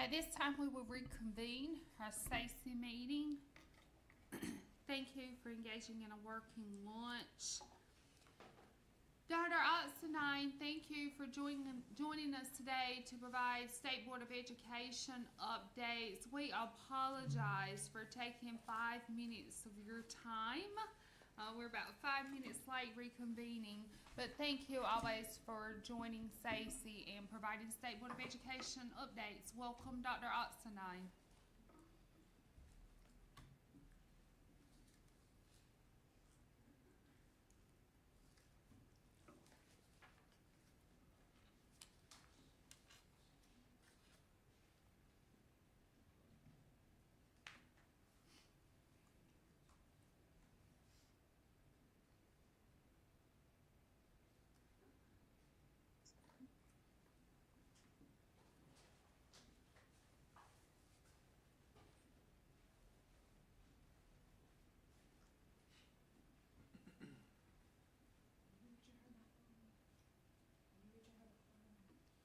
At this time, we will reconvene our SACY meeting. Thank you for engaging in a working lunch. Dr. Oxenine, thank you for joining us today to provide State Board of Education updates. We apologize for taking 5 minutes of your time. We're about 5 minutes late reconvening, but thank you always for joining SACY and providing State Board of Education updates. Welcome, Dr. Oxenine.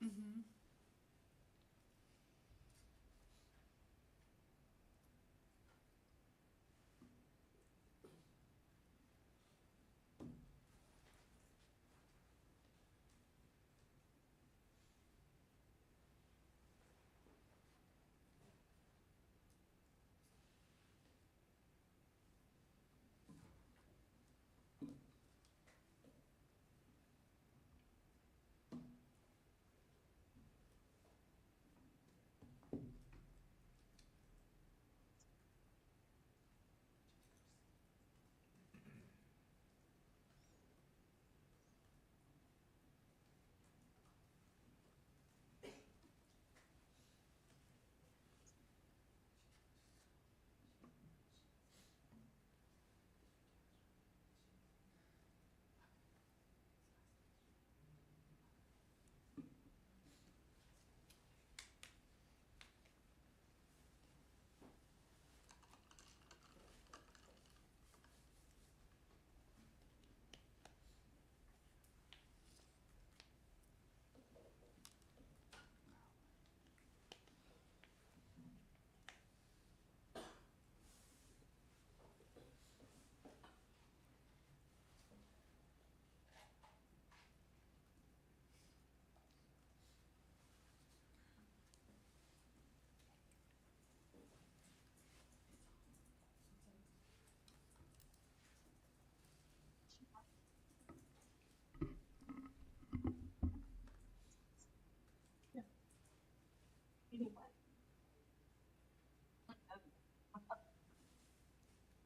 Mm-hmm.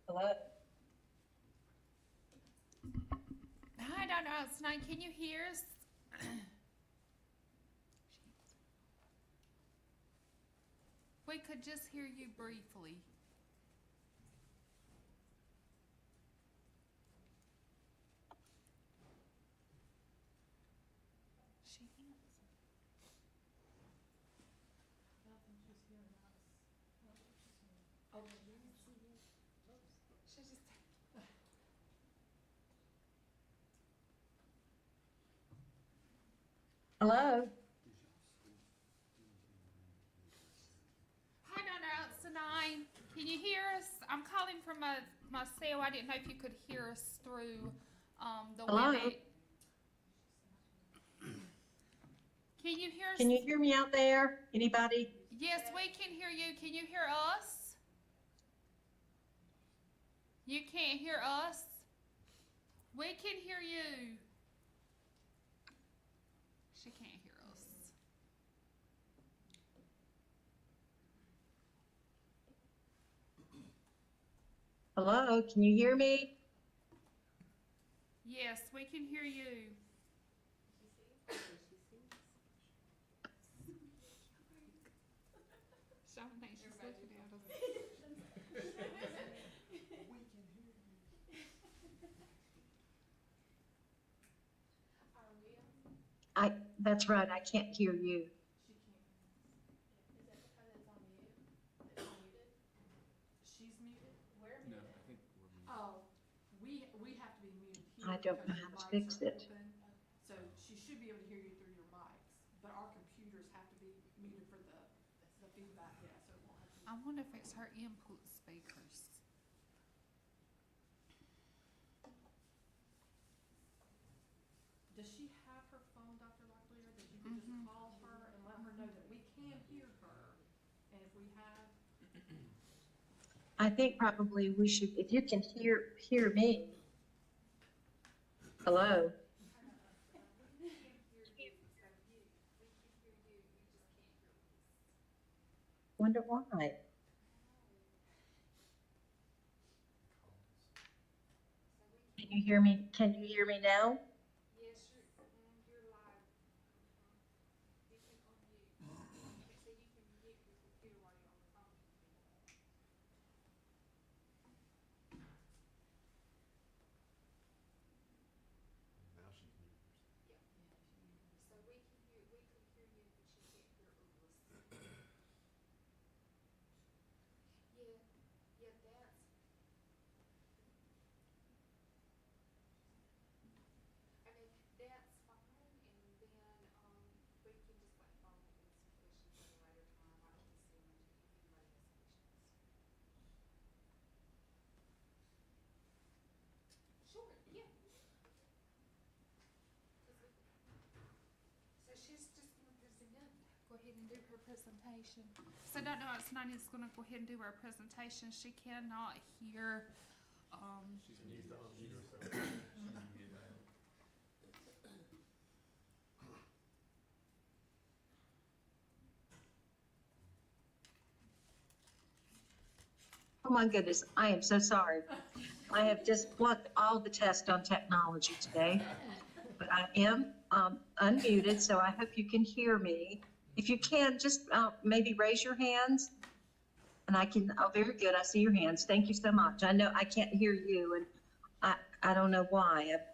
Hello? Hi, Dr. Oxenine. Can you hear us? We could just hear you briefly. She answered. She just. Hello? Hi, Dr. Oxenine. Can you hear us? I'm calling from my cell. I didn't know if you could hear us through the Hello? WebEx. Can you hear us? Can you hear me out there? Anybody? Yes, we can hear you. Can you hear us? You can't hear us? We can hear you. She can't hear us. Hello? Can you hear me? Yes, we can hear you. Sean thinks she's looking at us. That's right, I can't hear you. She's muted. No, I think we're muted. Oh, we have to be muted here I don't know because how your to mics fix are it. open. So she should be able to hear you through your mics, but our computers have to be muted for the feedback I wonder if it's her input speakers. Does she have her phone, Dr. Locklear, that you could just call her and let her know that we can hear her? And if we have, I think probably we should, if you can hear me. Hello? Wonder why. Can you hear me? Can you hear me now? Yes, you're live. You can unmute. So you can mute your computer while you're on the phone. Now she can hear herself. So we can hear you, but she can't hear us. Yeah, that's. I mean, that's fine, and then, we can just like follow up with some questions at a later time, I can send them to you if anybody has questions. Sure, yeah. So she's just gonna present, go ahead and do her presentation. So Dr. Oxenine is gonna go ahead and do her presentation, she cannot hear, She's gonna use the unmute herself. She can get out. Oh my goodness, I am so sorry. I have just blocked all the tests on technology today, but I am unmuted, so I hope you can hear me. If you can, just maybe raise your hands, and I can, oh, very good, I see your hands. Thank you so much. I know I can't hear you, and I don't know why. I've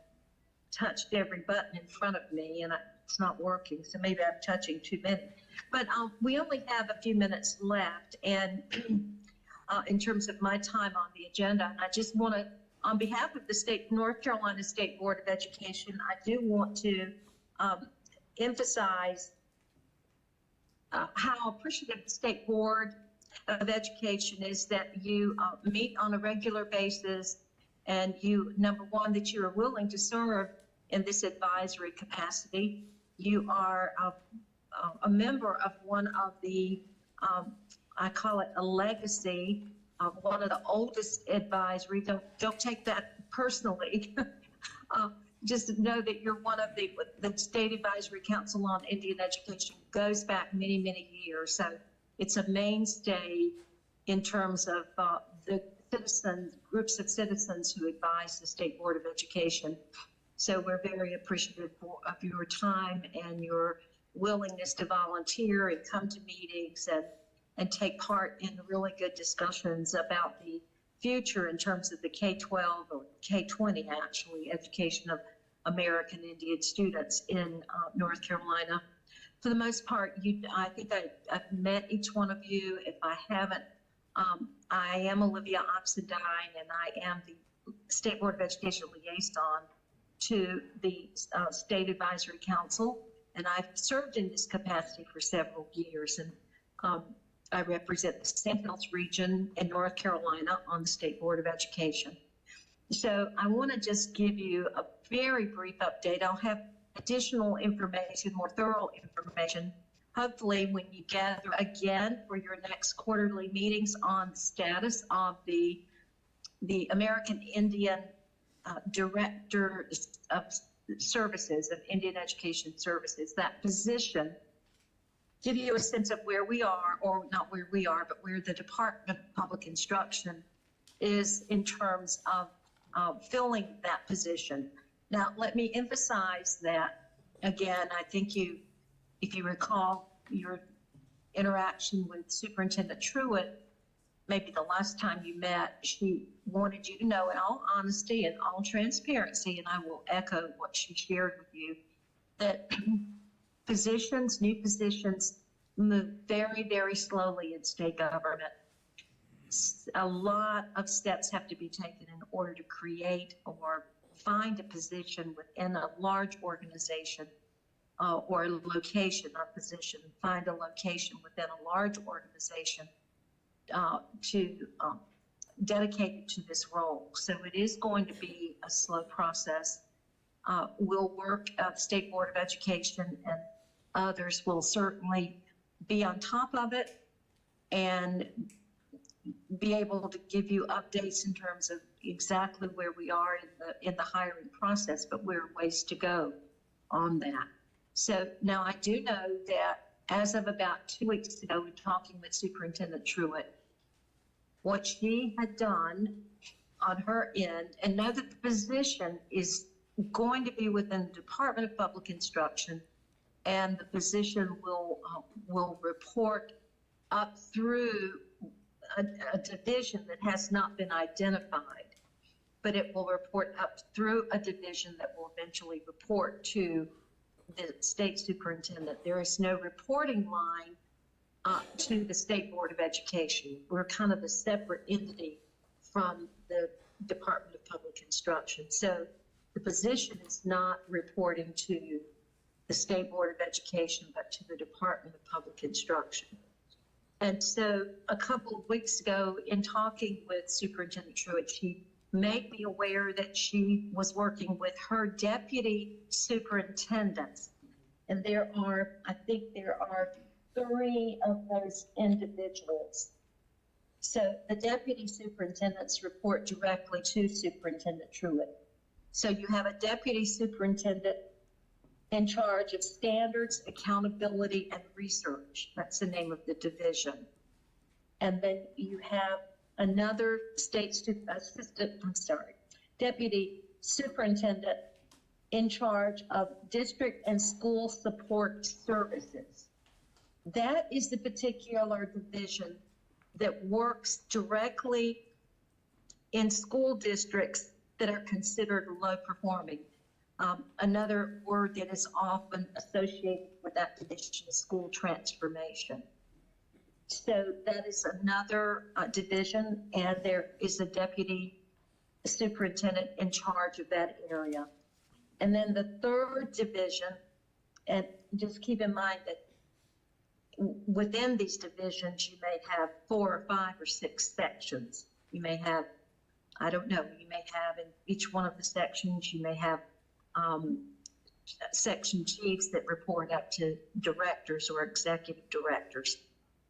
touched every button in front of me, and it's not working, so maybe I'm touching too many. But we only have a few minutes left, and in terms of my time on the agenda, and I just want to, on behalf of the North Carolina State Board of Education, I do want to emphasize how appreciative the State Board of Education is that you meet on a regular basis, and you, number one, that you are willing to serve in this advisory capacity. You are a member of one of the, I call it a legacy, one of the oldest advisory. Don't take that personally. Just know that you're one of the State Advisory Council on Indian Education goes back many, many years. So it's a mainstay in terms of the citizens, groups of citizens who advise the State Board of Education. So we're very appreciative of your time and your willingness to volunteer and come to meetings and take part in really good discussions about the future in terms of the K-12 or K-20 actually education of American Indian students in North Carolina. For the most part, I think I've met each one of you. If I haven't, I am Olivia Oxendine, and I am the State Board of Education liaison to the State Advisory Council, and I've served in this capacity for several years. And I represent the Sand Hills region in North Carolina on the State Board of Education. So I want to just give you a very brief update. I'll have additional information, more thorough information, hopefully when you gather again for your next quarterly meetings on the status of the American Indian Director of Services, of Indian Education Services, that position. Give you a sense of where we are, or not where we are, but where the Department of Public Instruction is in terms of filling that position. Now, let me emphasize that, again, I think if you recall your interaction with Superintendent Truitt, maybe the last time you met, she wanted you to know in all honesty and all transparency, and I will echo what she shared with you, that positions, new positions, move very, very slowly in state government. A lot of steps have to be taken in order to create or find a position within a large organization or a location, not position, find a location within a large organization dedicated to this role. So it is going to be a slow process. We'll work, the State Board of Education and others will certainly be on top of it and be able to give you updates in terms of exactly where we are in the hiring process, but we're ways to go on that. So now I do know that as of about 2 weeks ago, in talking with Superintendent Truitt, what she had done on her end, and know that the position is going to be within the Department of Public Instruction, and the position will report up through a division that has not been identified, but it will report up through a division that will eventually report to the state superintendent. There is no reporting line to the State Board of Education. We're kind of a separate entity from the Department of Public Instruction. So the position is not reporting to the State Board of Education, but to the Department of Public Instruction. And so a couple of weeks ago, in talking with Superintendent Truitt, she made me aware that she was working with her deputy superintendents. And I think there are 3 of those individuals. So the deputy superintendents report directly to Superintendent Truitt. So you have a deputy superintendent in charge of standards, accountability, and research. That's the name of the division. And then you have another deputy superintendent in charge of district and school support services. That is the particular division that works directly in school districts that are considered low performing. Another word that is often associated with that division is school transformation. So that is another division, and there is a deputy superintendent in charge of that area. And then the third division, and just keep in mind that within these divisions, you may have 4 or 5 or 6 sections. You may have, I don't know, you may have in each one of the sections, you may have section chiefs that report up to directors or executive directors.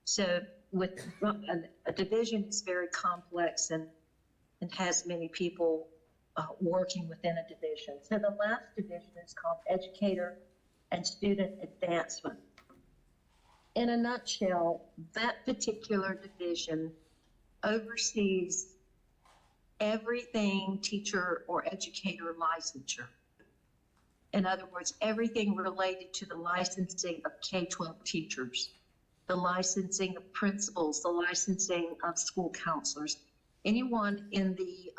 So with a division is very complex and has many people working within a division. So the last division is called Educator and Student Advancement. In a nutshell, that particular division oversees everything teacher or educator licensure. In other words, everything related to the licensing of K-12 teachers, the licensing of principals, the licensing of school counselors, anyone in the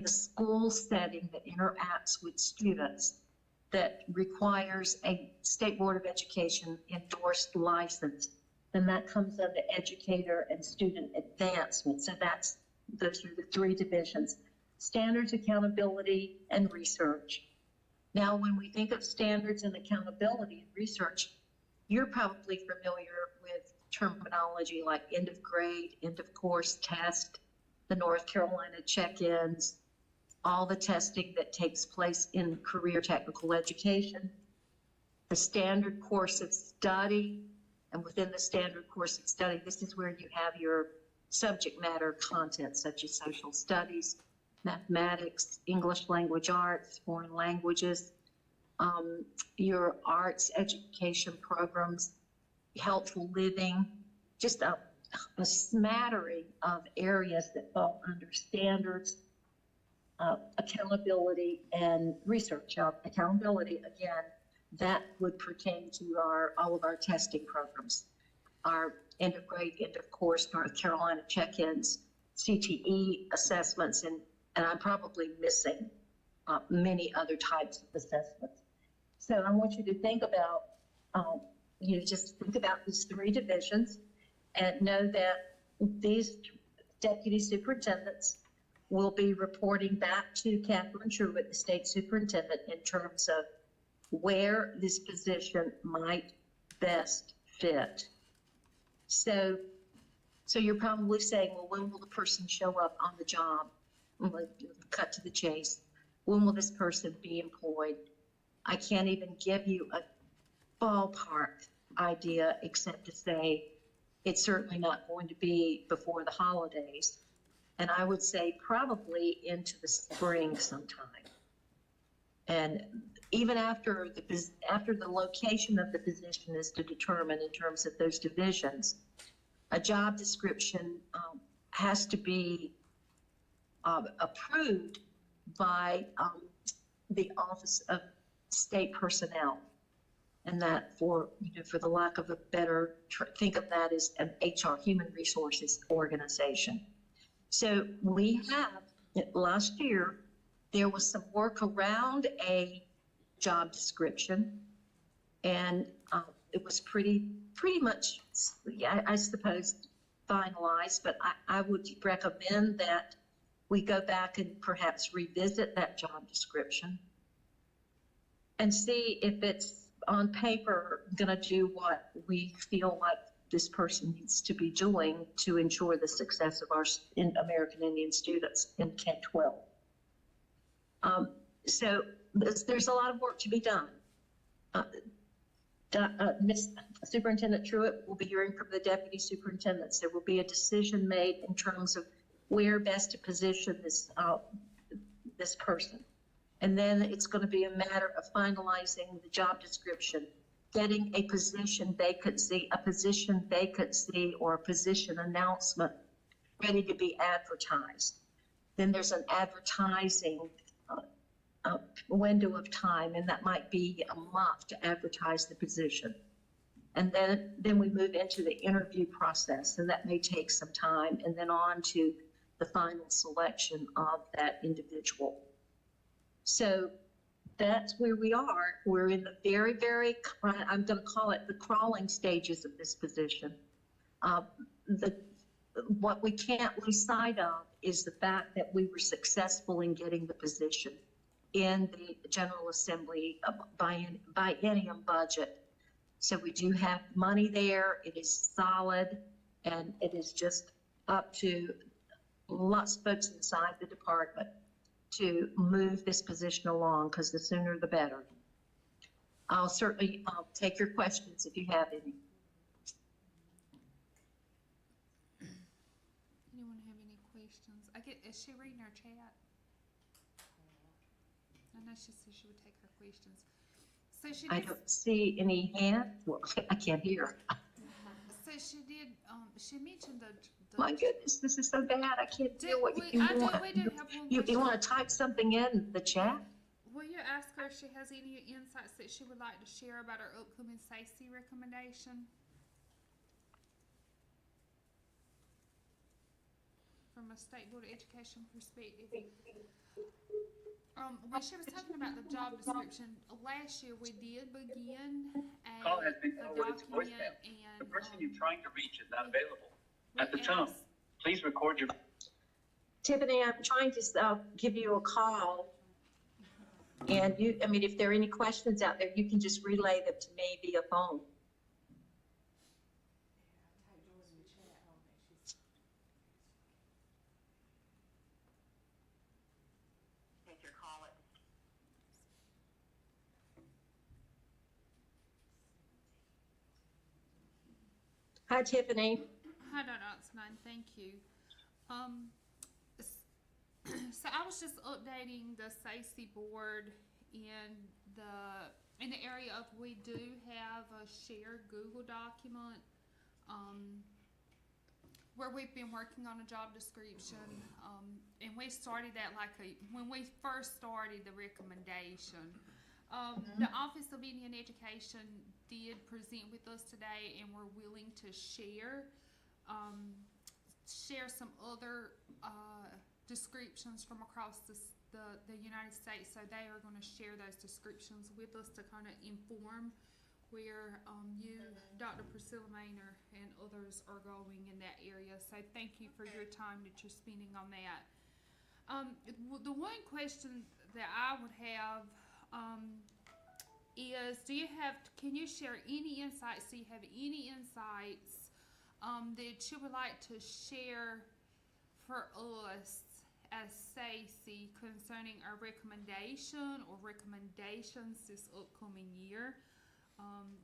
school setting that interacts with students that requires a State Board of Education endorsed license, then that comes under Educator and Student Advancement. So those are the 3 divisions: standards, accountability, and research. Now, when we think of standards and accountability and research, you're probably familiar with terminology like end of grade, end of course test, the North Carolina check-ins, all the testing that takes place in career technical education, the standard course of study, and within the standard course of study, this is where you have your subject matter content such as social studies, mathematics, English language arts, foreign languages, your arts education programs, helpful living, just a smattering of areas that fall under standards, accountability, and research. Accountability, again, that would pertain to all of our testing programs, our end of grade, end of course, North Carolina check-ins, CTE assessments, and I'm probably missing many other types of assessments. So I want you to think about, just think about these 3 divisions and know that these deputy superintendents will be reporting back to Catherine Truitt, the state superintendent, in terms of where this position might best fit. So So you're probably saying, well, when will the person show up on the job? Well, cut to the chase. When will this person be employed? I can't even give you a ballpark idea except to say it's certainly not going to be before the holidays. And I would say probably into the spring sometime. And even after the location of the position is to determine in terms of those divisions, a job description has to be approved by the Office of State Personnel. And that for the lack of a better, think of that as an HR, human resources organization. So we have, last year, there was some work around a job description, and it was pretty much, I suppose, finalized, but I would recommend that we go back and perhaps revisit that job description and see if it's on paper gonna do what we feel like this person needs to be doing to ensure the success of our American Indian students in K-12. So there's a lot of work to be done. Ms. Superintendent Truitt will be hearing from the deputy superintendents. There will be a decision made in terms of where best to position this person. And then it's going to be a matter of finalizing the job description, getting a position vacancy, or a position announcement ready to be advertised. Then there's an advertising window of time, and that might be a month to advertise the position. And then we move into the interview process, and that may take some time, and then on to the final selection of that individual. So that's where we are. We're in the very, I'm going to call it the crawling stages of this position. What we can't lose sight of is the fact that we were successful in getting the position in the General Assembly biennium budget. So we do have money there. It is solid, and it is just up to lots of folks inside the department to move this position along, because the sooner the better. I'll certainly take your questions if you have any. Anyone have any questions? Is she reading her chat? I know she said she would take her questions. So she I did, don't see any hand. Well, I can't hear. so she did, she mentioned the My goodness, this is so bad. I can't Do hear what we- you I do- want. we do have one You question. want to type something in the chat? Will you ask her if she has any insights that she would like to share about her upcoming SACE recommendation? From a State Board of Education perspective. When she was talking about the job description, last year we did begin Call has been a forwarded to document voicemail. and. The person you're trying to reach is not available. we At the tone, asked- please record your. Tiffany, I'm trying to give you a call. And if there are any questions out there, you can just relay them to me via phone. Take your call at Hi, Tiffany. Hi, Dr. Oxnine, thank you. So I was just updating the SACE board in the area of, we do have a shared Google document, where we've been working on a job description, and we started that when we first started the recommendation. The Office of Indian Education did present with us today, and we're willing to share some other descriptions from across the United States. So they are going to share those descriptions with us to kind of inform where you, Dr. Priscilla Maynor, and others are going in that area. So thank you for your time that you're spending on that. The one question that I would have is, can you share any insights? Do you have any insights that you would like to share for us as Stacy concerning our recommendation or recommendations this upcoming year.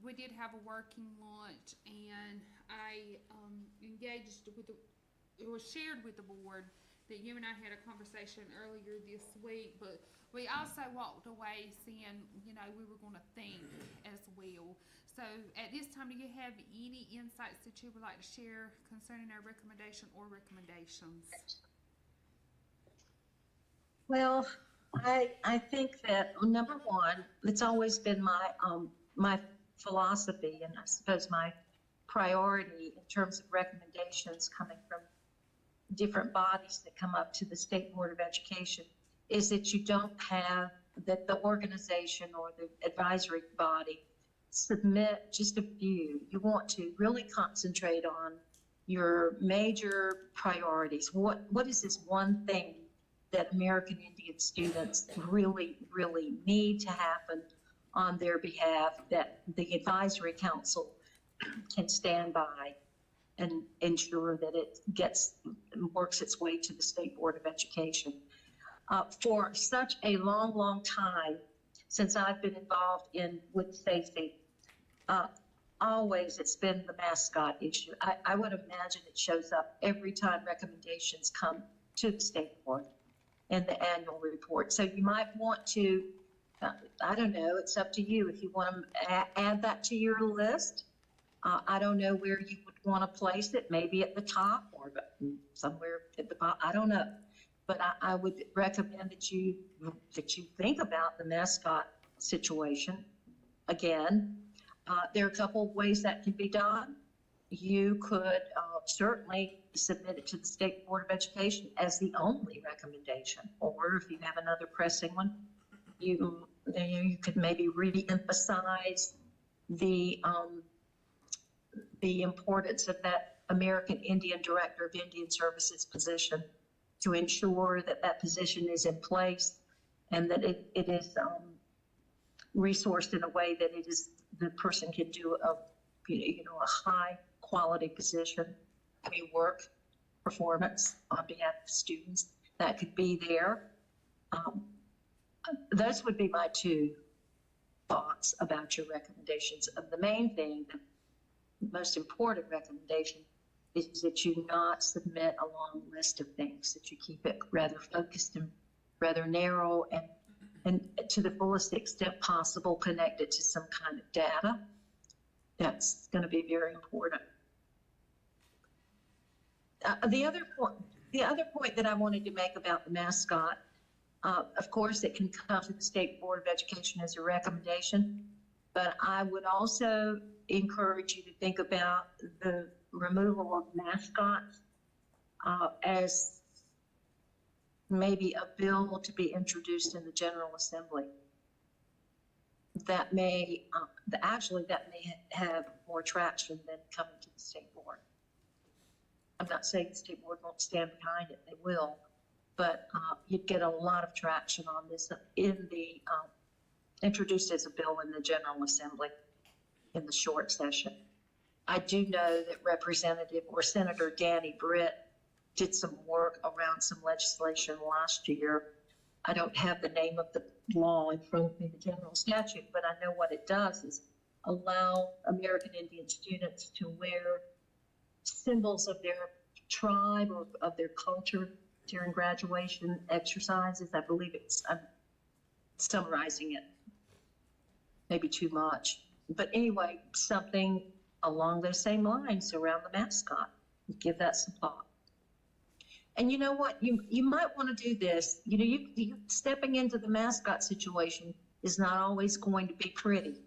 We did have a working lunch, and I engaged with it was shared with the board that you and I had a conversation earlier this week, but we also walked away saying, we were going to think as well. So at this time, do you have any insights that you would like to share concerning our recommendation or recommendations? Well, I think that number one, it's always been my philosophy, and I suppose my priority in terms of recommendations coming from different bodies that come up to the State Board of Education, is that you don't have that the organization or the advisory body submit just a few. You want to really concentrate on your major priorities. What is this one thing that American Indian students really, really need to happen on their behalf that the advisory council can stand by and ensure that it works its way to the State Board of Education. For such a long, long time, since I've been involved with Stacy, always it's been the mascot issue. I would imagine it shows up every time recommendations come to the State Board in the annual report. So you might want to, I don't know, it's up to you if you want to add that to your list. I don't know where you would want to place it, maybe at the top or somewhere at the bottom, I don't know. But I would recommend that you think about the mascot situation. Again, there are a couple of ways that can be done. You could certainly submit it to the State Board of Education as the only recommendation, or if you have another pressing one, you could maybe re-emphasize the importance of that American Indian Director of Indian Services position to ensure that that position is in place and that it is resourced in a way that the person can do a high quality position, work performance on behalf of students that could be there. Those would be my two thoughts about your recommendations. The main thing, the most important recommendation, is that you not submit a long list of things, that you keep it rather focused and rather narrow and to the fullest extent possible connected to some kind of data. That's going to be very important. The other point that I wanted to make about the mascot, of course, it can come to the State Board of Education as a recommendation, but I would also encourage you to think about the removal of mascots as maybe a bill to be introduced in the General Assembly. That may have more traction than coming to the State Board. I'm not saying the State Board won't stand behind it, they will, but you'd get a lot of traction on this introduced as a bill in the General Assembly in the short session. I do know that Representative or Senator Danny Britt did some work around some legislation last year. I don't have the name of the law in front of me, the general statute, but I know what it does is allow American Indian students to wear symbols of their tribe or of their culture during graduation exercises. I believe I'm summarizing it, maybe too much. But anyway, something along those same lines around the mascot. Give that some thought. And you know what? You might want to do this. You stepping into the mascot situation is not always going to be pretty,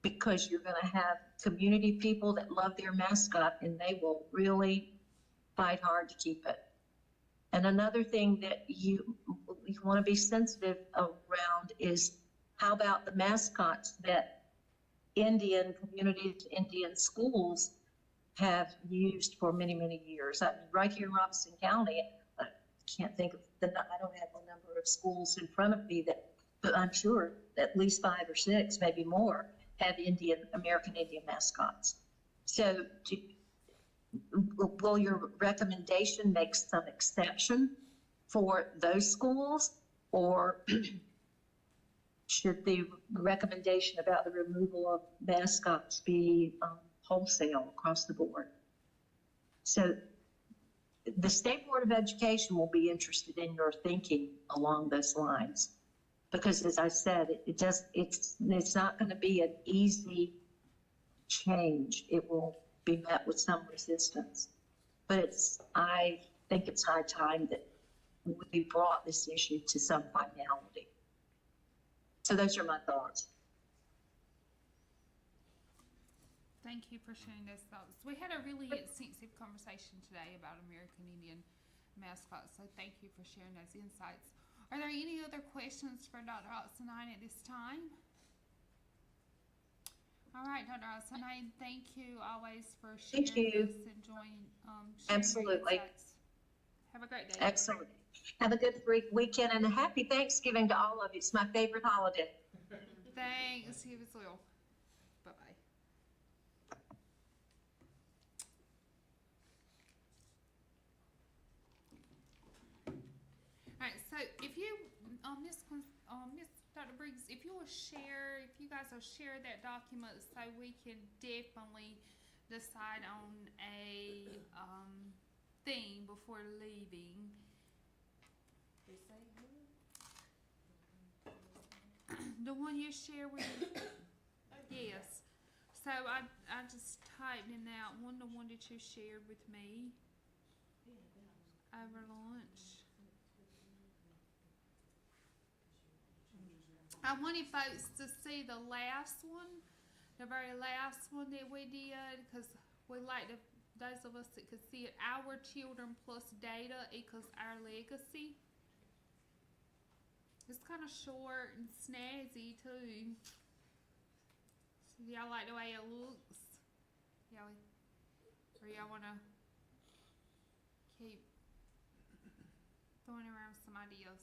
because you're going to have community people that love their mascot and they will really fight hard to keep it. And another thing that you want to be sensitive around is, how about the mascots that Indian communities, Indian schools have used for many, many years? I mean, right here in Robeson County, I can't think of I don't have the number of schools in front of me but I'm sure at least 5 or 6, maybe more, have American Indian mascots. So will your recommendation make some exception for those schools? Or should the recommendation about the removal of mascots be wholesale across the board? So the State Board of Education will be interested in your thinking along those lines. Because as I said, it's not going to be an easy change. It will be met with some resistance. But I think it's high time that we brought this issue to some finality. So those are my thoughts. Thank you for sharing those thoughts. We had a really extensive conversation today about American Indian mascots, so thank you for sharing those insights. Are there any other questions for Dr. Otsenine at this time? All right, Dr. Otsenine, thank you always for sharing Thank you. this and sharing Absolutely. your insights. Have a great day. Excellent. Have a good weekend and a happy Thanksgiving to all of you. It's my favorite holiday. Thanks. You as well. Bye-bye. All right, so if you, Miss Dr. Briggs, if you will share, if you guys will share that document so we can definitely decide on a theme before leaving. The one you share with yes. So I just typed in that one, the one that you shared with me over lunch. I wanted folks to see the last one, the very last one that we did, because we like to, those of us that could see it, our children plus data equals our legacy. It's kind of short and snazzy too. So y'all like the way it looks? Y'all, or y'all wanna keep throwing around some ideas?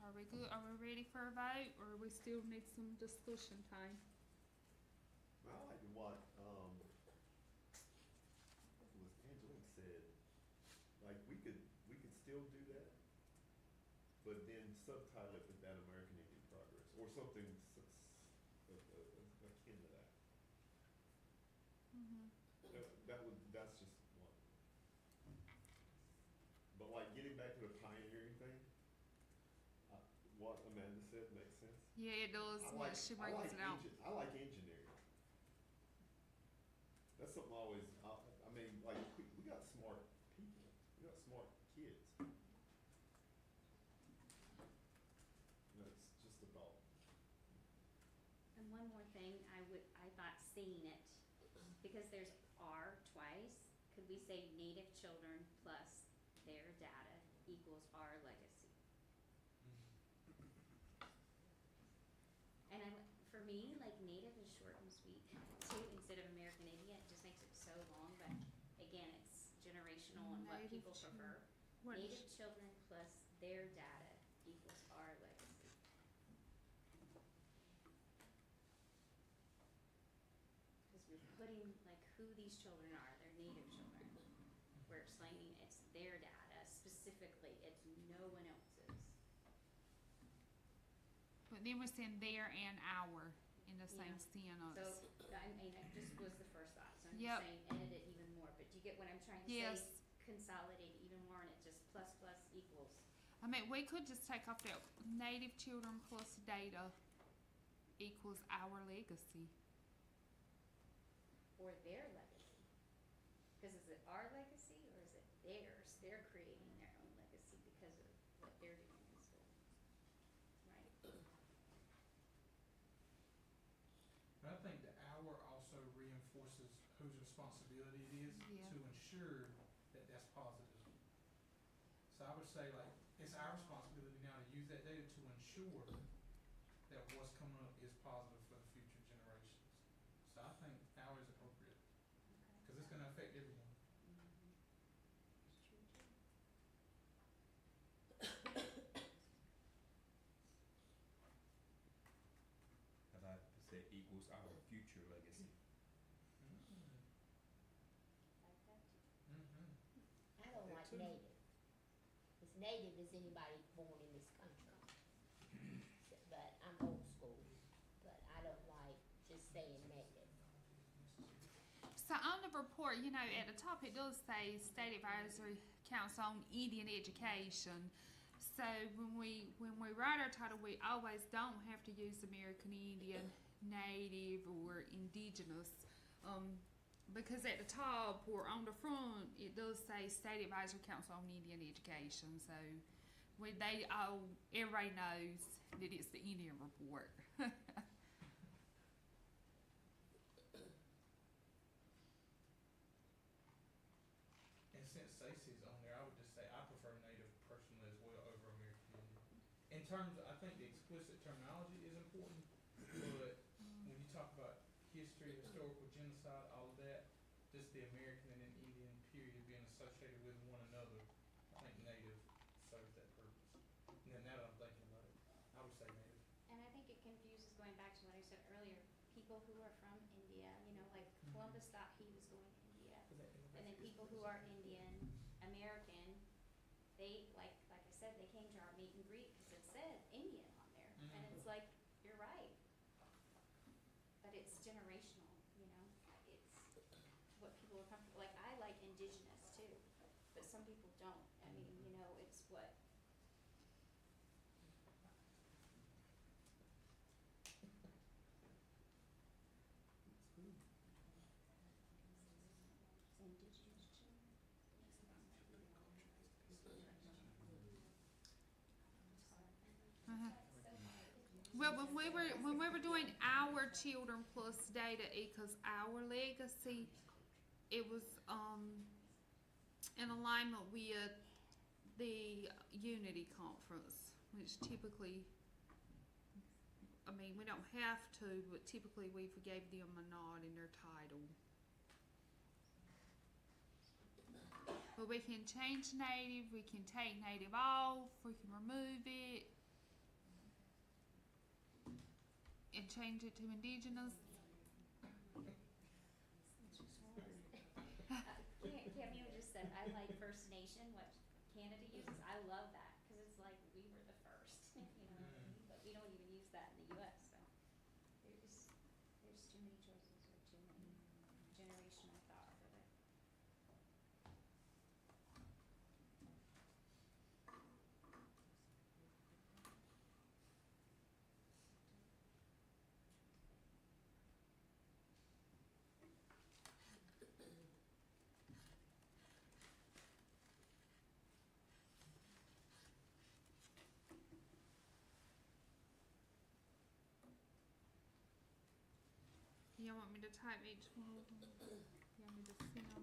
Are we good? Are we ready for a vote, or we still need some discussion time? I like what, was Angelique said, like, we could still do that, but then subtitle it with that American Indian Progress, or something akin to that. Mm-hmm. That's just one. But like, getting back to the pioneering thing, what Amanda said makes sense. Yeah, it does. When she brings it out. I like engineering. That's something I always, I mean, like, we got smart people. We got smart kids. You know, it's just about, And one more thing, I thought seeing it, because there's R twice, could we say Native children plus their data equals our legacy? And for me, like, Native is short and sweet too, instead of American Indian, it just makes it so long, but again, it's generational and what Native people prefer. What is- Native children plus their data equals our legacy. Cause we're putting, like, who these children are, they're Native children. We're explaining it's their data specifically, it's no one else's. But then we're saying there and our in the same Yeah. sentence. So, I mean, that just was the first thought, so I'm Yep. just saying edit it even more, but do you get what I'm trying to Yes. say? Consolidate even more and it just plus equals. I mean, we could just take off that Native children plus data equals our legacy. Or their legacy. Cause is it our legacy or is it theirs? They're creating their own legacy because of what they're doing in school. Right? But I think the hour also reinforces whose responsibility it is Yeah. to ensure that that's positive. So I would say, like, it's our responsibility now to use that data to ensure that what's coming up is positive for the future generations. So I think hour is appropriate, cause it's gonna affect everyone. equals our future legacy. Like that too. Mm-hmm. I don't That like too. native. As native as anybody born in this country. But I'm old school, but I don't like just saying native. So on the report, you know, at the top it does say State Advisory Council on Indian Education. So when we write our title, we always don't have to use American Indian, Native, or Indigenous, because at the top or on the front it does say State Advisory Council on Indian Education. So everybody knows that it's the Indian report. And since Stacey's on there, I would just say I prefer native personally as well over American Indian. In terms of, I think the explicit terminology is important, but when you talk about history, historical genocide, all of that, just the American and then Indian period being associated with one another, I think native serves that purpose. And then now that I'm thinking about it, I would say native. And I think it confuses, going back to what I said earlier, people who are from India, you know, like Columbus thought he was going to India. And then people who are Indian, American, they, like I said, they came to our meet and greet because it said Indian on there. And it's like, you're right. But it's generational, you know, it's what people are comfortable, like, I like indigenous too, but some people don't. I mean, you know, it's what, indigenous children. Uh-huh. Well, when we were doing our Children Plus data equals our legacy, it was in alignment with the Unity Conference, which typically, I mean, we don't have to, but typically we gave them a nod in their title. But we can change native, we can take native off, we can remove it, and change it to indigenous. Camille just said, I like First Nation, what Canada uses. I love that, because it's like we were the first, you know what I mean? But we don't even use that in the US, so there's too many choices or too many generational thought for that. You want me to type each one of them? You want me to see them?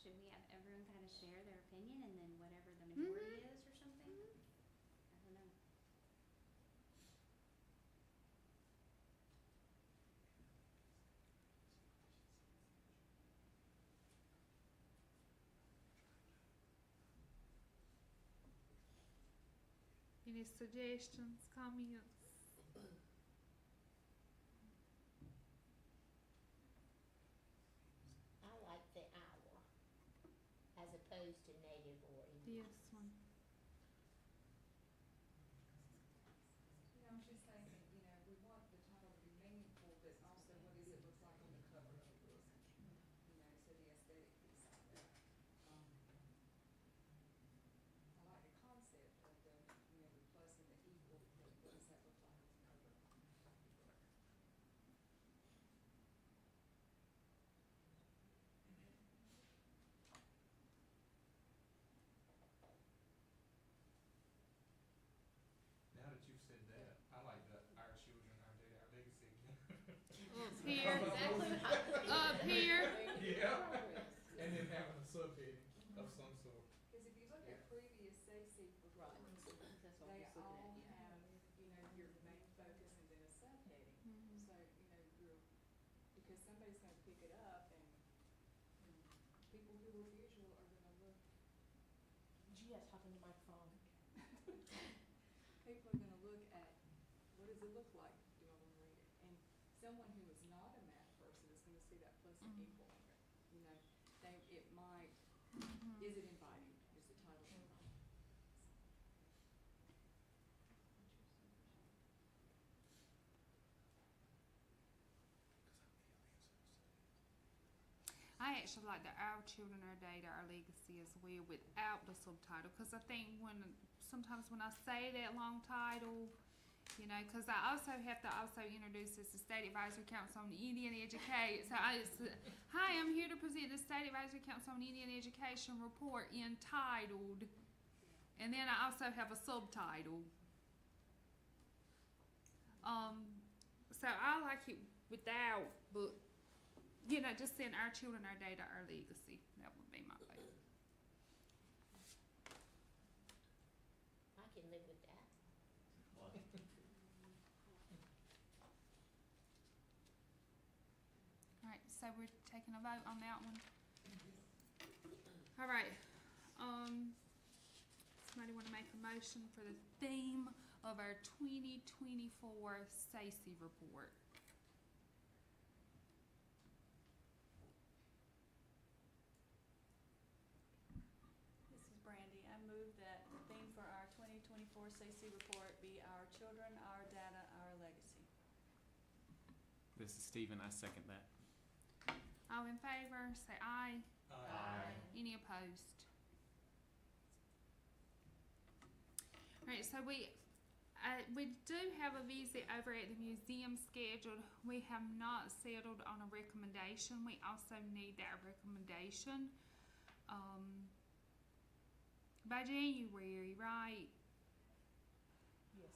Should we have everyone kind of share their opinion and then whatever the majority is or something? I don't know. Any suggestions, comments? I like the hour as opposed to native or Indian. This one. You know, I was just thinking, you know, we want the title to be meaningful, but also what does it look like on the cover of the book? You know, so the aesthetic piece of it. I like the concept of the, you know, the plus and the equal, but what does that look like on the cover? Now that you've said that, I like the our children, our data, our legacy again. Up here, Exactly what I- up here. Yeah, and then having a subheading of some sort. Cause if you look at previous SACE reports, That's what they I was looking all at, yeah. have, you know, your main focus and then a subheading. Mhm. So, you know, because somebody's gonna pick it up and people who are visual are gonna look, Gia, talk in the microphone. people are gonna look at, what does it look like? Do I wanna read it? And someone who is not a math person is gonna see that plus and equal on it. You know, it might, is it inviting? Is the title inviting? I actually like the Our Children, Our Data, Our Legacy as well without the subtitle, because I think sometimes when I say that long title, you know, because I also have to also introduce this, the State Advisory Council on Indian Education. So hi, I'm here to present the State Advisory Council on Indian Education report entitled, and then I also have a subtitle. So I like it without, but you know, just saying Our Children, Our Data, Our Legacy. That would be my favorite. I can live with that. Alright, so we're taking a vote on that one. Alright, somebody wanna make a motion for the theme of our 2024 SACE report? This is Brandy. I move that the theme for our 2024 SACE report be Our Children, Our Data, Our Legacy. This is Stephen. I second that. All in favor, say aye. Aye. Any opposed? Alright, so we do have a visit over at the museum scheduled. We have not settled on a recommendation. We also need that recommendation, by January, right? Yes.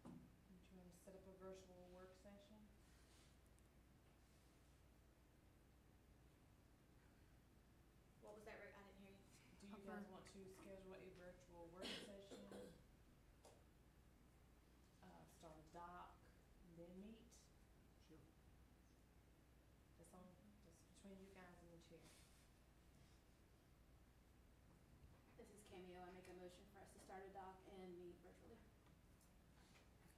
Would you want to set up a virtual work session? What was that, Rick? I didn't hear you. Do you guys want to schedule a virtual work session? Start a doc, then meet? Sure. That's between you guys and the chair. This is Cameo. I make a motion for us to start a doc and meet virtually.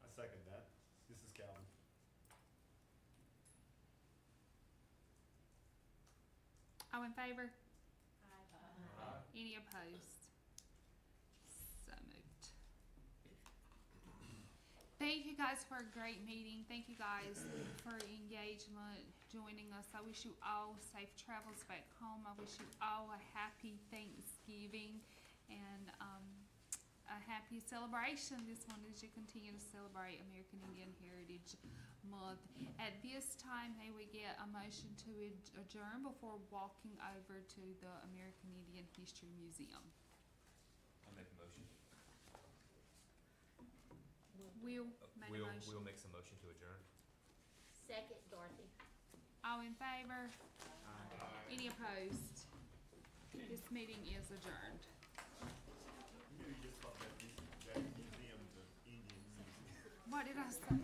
I second that. This is Calvin. All in favor? Aye. Any opposed? So moved. Thank you guys for a great meeting. Thank you guys for engagement, joining us. I wish you all safe travels back home. I wish you all a happy Thanksgiving and a happy celebration this one as you continue to celebrate American Indian Heritage Month. At this time, may we get a motion to adjourn before walking over to the American Indian History Museum? I'll make a motion. Will make a motion. Will makes a motion to adjourn. Second, Dorothy. All in favor? Any opposed? This meeting is adjourned. You just thought that museum, the Indian museum. What did I say?